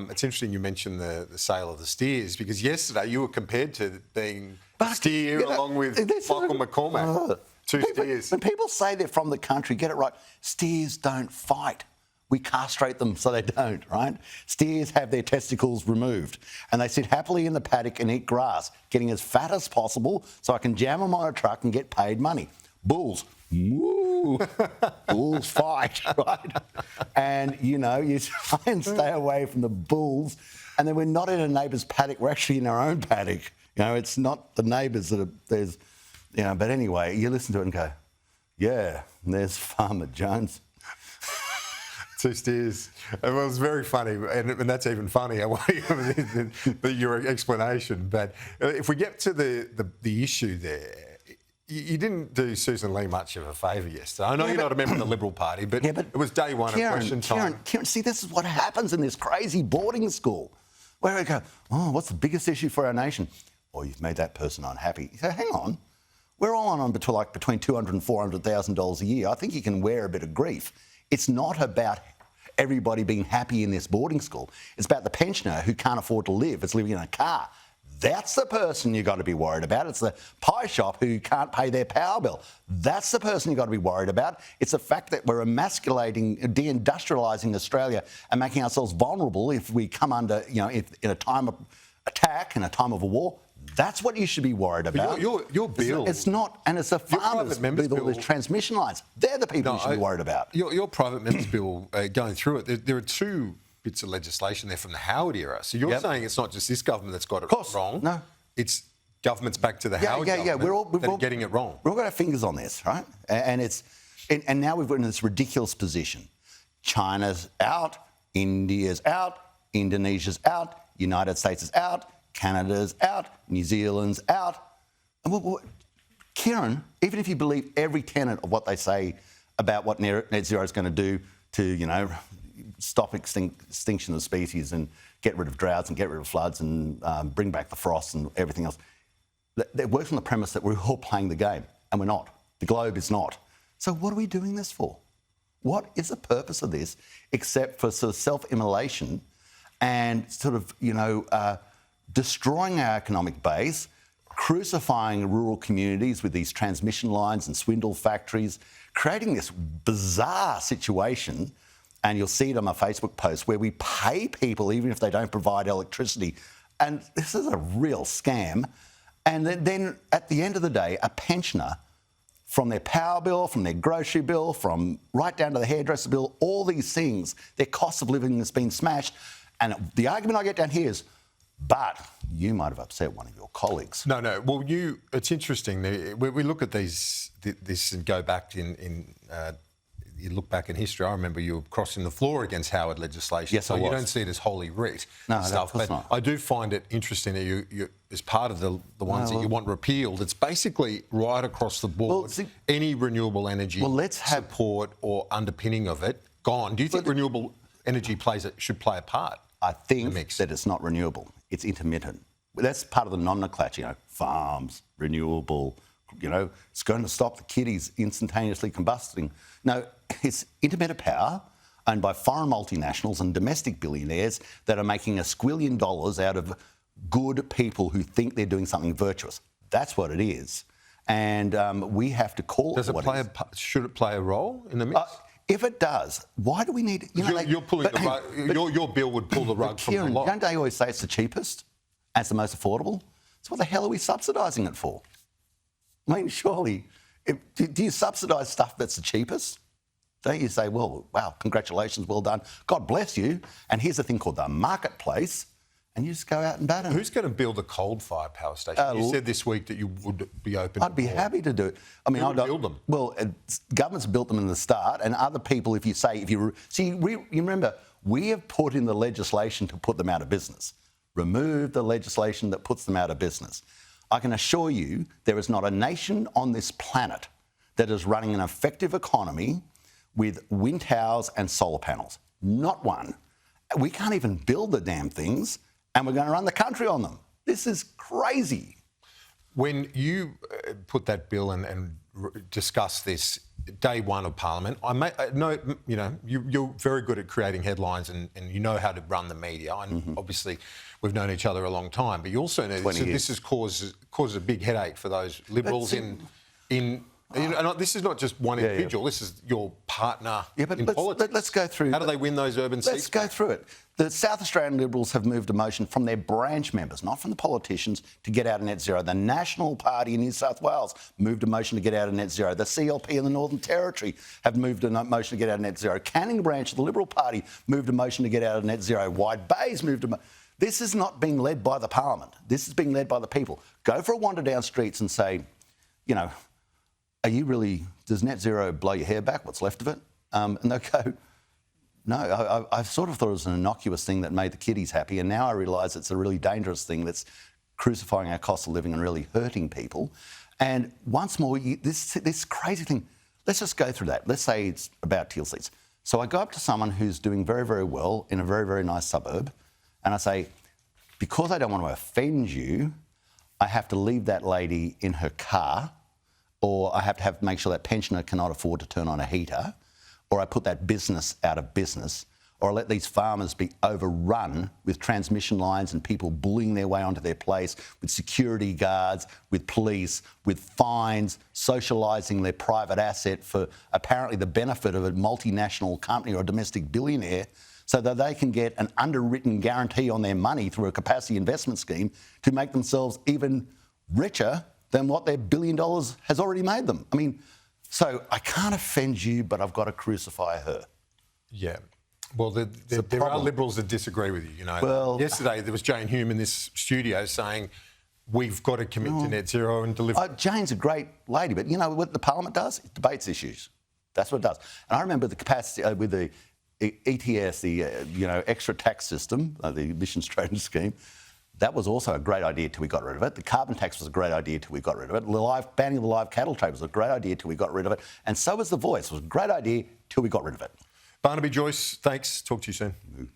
It's interesting you mentioned the sale of the steers, because yesterday you were compared to being a steer along with Michael McCormack. Two steers. When people say they're from the country, get it right. Steers don't fight. We castrate them so they don't, right? Steers have their testicles removed and they sit happily in the paddock and eat grass, getting as fat as possible so I can jam them on a truck and get paid money. Bulls, moo. Bulls fight, right? And, you try and stay away from the bulls. And then we're not in a neighbour's paddock, we're actually in our own paddock. It's not the neighbours that there's, but anyway, you listen to it and go, yeah, there's Farmer Jones. Two steers. It was very funny, and that's even funnier, your explanation. But if we get to the issue there, you didn't do Susan Lee much of a favour yesterday. I know you're not a member of the Liberal Party, but it was day one of question time. Kieran, see, this is what happens in this crazy boarding school, where we go, what's the biggest issue for our nation? You've made that person unhappy. You say, hang on, we're all on between $200,000 and $400,000 a year. I think you can wear a bit of grief. It's not about everybody being happy in this boarding school. It's about the pensioner who can't afford to live, is living in a car. That's the person you've got to be worried about. It's the pie shop who can't pay their power bill. That's the person you've got to be worried about. It's the fact that we're emasculating, deindustrialising Australia and making ourselves vulnerable if we come under, if in a time of attack, in a time of a war. That's what you should be worried about. Your bill... It's not, and it's the farmers with all these transmission lines. They're the people you should be worried about. Your private member's bill, going through it, there are two bits of legislation there from the Howard era. So you're saying it's not just this government that's got it wrong. No. It's governments back to the Howard government that are getting it wrong. We've all got our fingers on this, right? And now we've got in this ridiculous position. China's out, India's out, Indonesia's out, United States is out, Canada's out, New Zealand's out. And Kieran, even if you believe every tenet of what they say about what net zero is going to do to, stop extinction of species and get rid of droughts and get rid of floods and bring back the frost and everything else, they work on the premise that we're all playing the game, and we're not. The globe is not. So what are we doing this for? What is the purpose of this except for sort of self-immolation and sort of, destroying our economic base, crucifying rural communities with these transmission lines and swindle factories, creating this bizarre situation, and you'll see it on my Facebook post, where we pay people even if they don't provide electricity. And this is a real scam. And then at the end of the day, a pensioner, from their power bill, from their grocery bill, from right down to the hairdresser bill, all these things, their cost of living has been smashed. And the argument I get down here is, but you might have upset one of your colleagues. No. Well, it's interesting. We look at this and go back you look back in history. I remember you were crossing the floor against Howard legislation. Yes, so I was. You don't see it as holy writ stuff. But not. I do find it interesting that you as part of the ones that you want repealed, it's basically right across the board. Any renewable energy support or underpinning of it gone. Do you think renewable energy should play a part? I think that it's not renewable. It's intermittent. That's part of the nomenclature, farms, renewable, it's going to stop the kiddies instantaneously combusting. No, it's intermittent power owned by foreign multinationals and domestic billionaires that are making $1 squillion out of good people who think they're doing something virtuous. That's what it is. And we have to call it what it is. Should it play a role in the mix? If it does, why do we need it? You're pulling the rug. Your bill would pull the rug from the lot. Don't they always say it's the cheapest and it's the most affordable? So what the hell are we subsidising it for? I mean, surely, do you subsidise stuff that's the cheapest? Don't you say, well, wow, congratulations, well done, God bless you, and here's a thing called the marketplace, and you just go out and batter. Who's going to build a coal-fired power station? You said this week that you would be open. I'd be happy to do it. I mean, I'd build them. Well, governments built them in the start, and other people, you remember, we have put in the legislation to put them out of business. Remove the legislation that puts them out of business. I can assure you there is not a nation on this planet that is running an effective economy with wind towers and solar panels. Not one. We can't even build the damn things, and we're going to run the country on them. This is crazy. When you put that bill and discuss this day one of Parliament. I know, you know, you're very good at creating headlines and you know how to run the media. And obviously, we've known each other a long time. But you also know this has caused a big headache for those Liberals in you know, and this is not just one individual. This is your partner in politics. Let's go through. How do they win those urban seats? Let's go through it. The South Australian Liberals have moved a motion from their branch members, not from the politicians, to get out of net zero. The National Party in New South Wales moved a motion to get out of net zero. The CLP in the Northern Territory have moved a motion to get out of net zero. Canning branch of the Liberal Party moved a motion to get out of net zero. Wide Bay's moved a motion. This is not being led by the Parliament. This is being led by the people. Go for a wander down streets and say, you know, does net zero blow your hair back, what's left of it? And they'll go, no, I sort of thought it was an innocuous thing that made the kiddies happy, and now I realise it's a really dangerous thing that's crucifying our cost of living and really hurting people. And once more, this crazy thing, let's just go through that. Let's say it's about teal seats. So I go up to someone who's doing very, very well in a very, very nice suburb, and I say, because I don't want to offend you, I have to leave that lady in her car, or I have to make sure that pensioner cannot afford to turn on a heater, or I put that business out of business, or I let these farmers be overrun with transmission lines and people bullying their way onto their place, with security guards, with police, with fines, socialising their private asset for apparently the benefit of a multinational company or a domestic billionaire, so that they can get an underwritten guarantee on their money through a capacity investment scheme to make themselves even richer than what their $1 billion has already made them. I mean, so I can't offend you, but I've got to crucify her. Yeah. Well, there are Liberals that disagree with you, you know. Well, yesterday there was Jane Hume in this studio saying we've got to commit to net zero and deliver. Jane's a great lady, but you know what the Parliament does? It debates issues. That's what it does. And I remember the capacity with the ETS, the extra tax system, the emissions trading scheme. That was also a great idea till we got rid of it. The carbon tax was a great idea till we got rid of it. Banning the live cattle trade was a great idea till we got rid of it. And so was the voice. It was a great idea till we got rid of it. Barnaby Joyce, thanks. Talk to you soon.